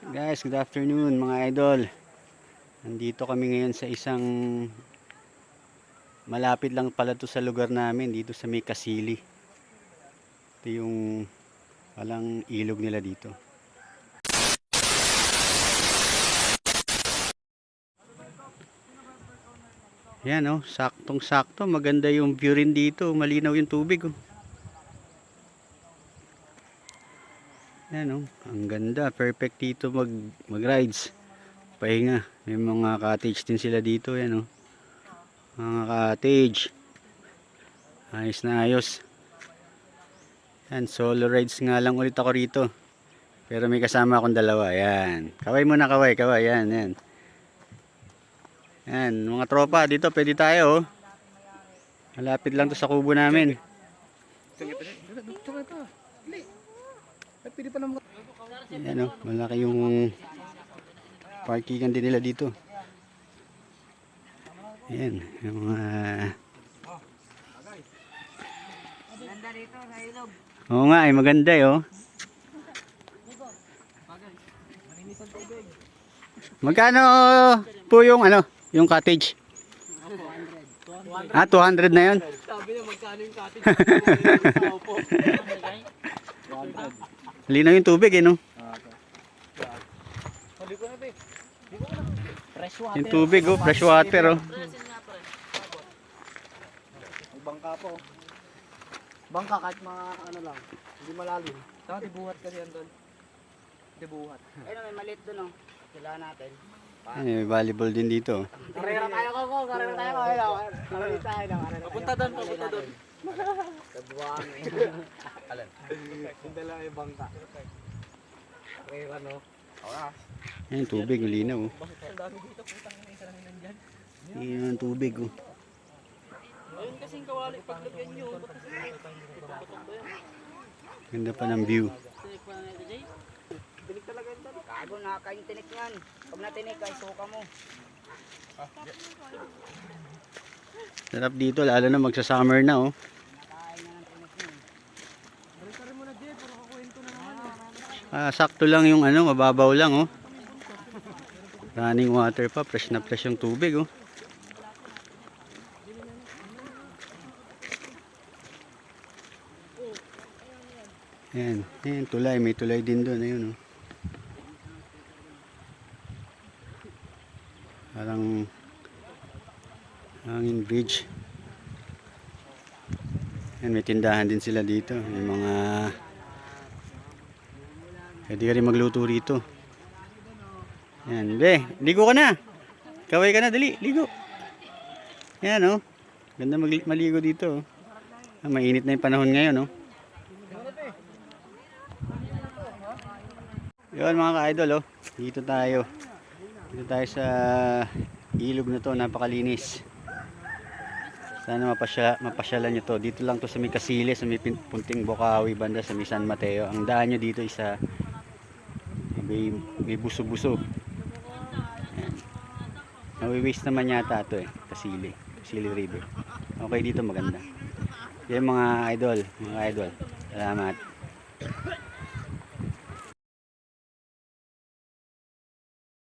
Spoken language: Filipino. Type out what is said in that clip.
Guys, good afternoon mga idol. Nandito kami ngayon sa isang malapit lang pala to sa lugar namin, dito sa may Kasili. Ito yung walang ilog nila dito. Yan oh, saktong sakto, maganda yung view rin dito, malinaw yung tubig oh. Yan oh, ang ganda, perfect dito mag-rides. Pahinga, may mga cottage din sila dito, yan oh. Mga cottage. Ayos na ayos. Yan, solo rides nga lang ulit ako rito. Pero may kasama akong dalawa, yan. Kaway muna, kaway, yan, yan. Yan, mga tropa, dito pwede tayo oh. Malapit lang to sa kubo namin. Yan oh, malaki yung parkingan din nila dito. Ayan, yung mga Ganda dito sa ilog. oo nga, ay maganda eh oh. Magkano po yung ano, yung cottage? 200. Ah, 200 na yun? Sabi niya magkano yung cottage. Linaw yung tubig eh no? Fresh water. Yung tubig oh, fresh water oh. May bangka po. Bangka kahit mga ano lang. Hindi malalim. Saka dibuhat kasi yan doon. Dibuhat. Ayun may maliit doon oh. Kailangan natin. Ay, may volleyball din dito. Karera tayo ko. Karera tayo ko. Karera tayo. Papunta doon. Papunta doon. Kabuang eh. Alan. Yung dala ay bangka. Karera no. Ayan yung tubig, linaw oh. Ang dami dito. Putang ina isa lang nandyan. Ayan yung tubig oh. Ayun kasing kawali. Paglagyan nyo. Ganda pa ng view. Tinik talaga yun doon. Kago nakakain tinik yan. Pag natinik ay suka mo. Sarap dito, lalo na magsa-summer na oh. Nakain na ng tinik yun. Balik mo na Jay. Para kakwento na naman. Sakto lang yung ano, mababaw lang oh. Running water pa, fresh na fresh yung tubig oh. Ayan, ayan, tulay, may tulay din doon, ayun oh. Parang hanging bridge. Ayan, may tindahan din sila dito, may mga pwede ka rin magluto rito. Ayan, be, ligo ka na. Kaway ka na, dali, ligo. Ayan oh, ganda maligo dito oh. Mainit na yung panahon ngayon oh. Yun mga ka-idol oh, dito tayo sa ilog na to, napakalinis. Sana mapasyalan nyo to. Dito lang to sa may Kasili, sa may Punting Bokawi banda sa may San Mateo. Ang daan nyo dito isa may buso-buso. Nawi-waste naman yata to eh, Kasili River. Okay dito, maganda. Yan mga idol, salamat.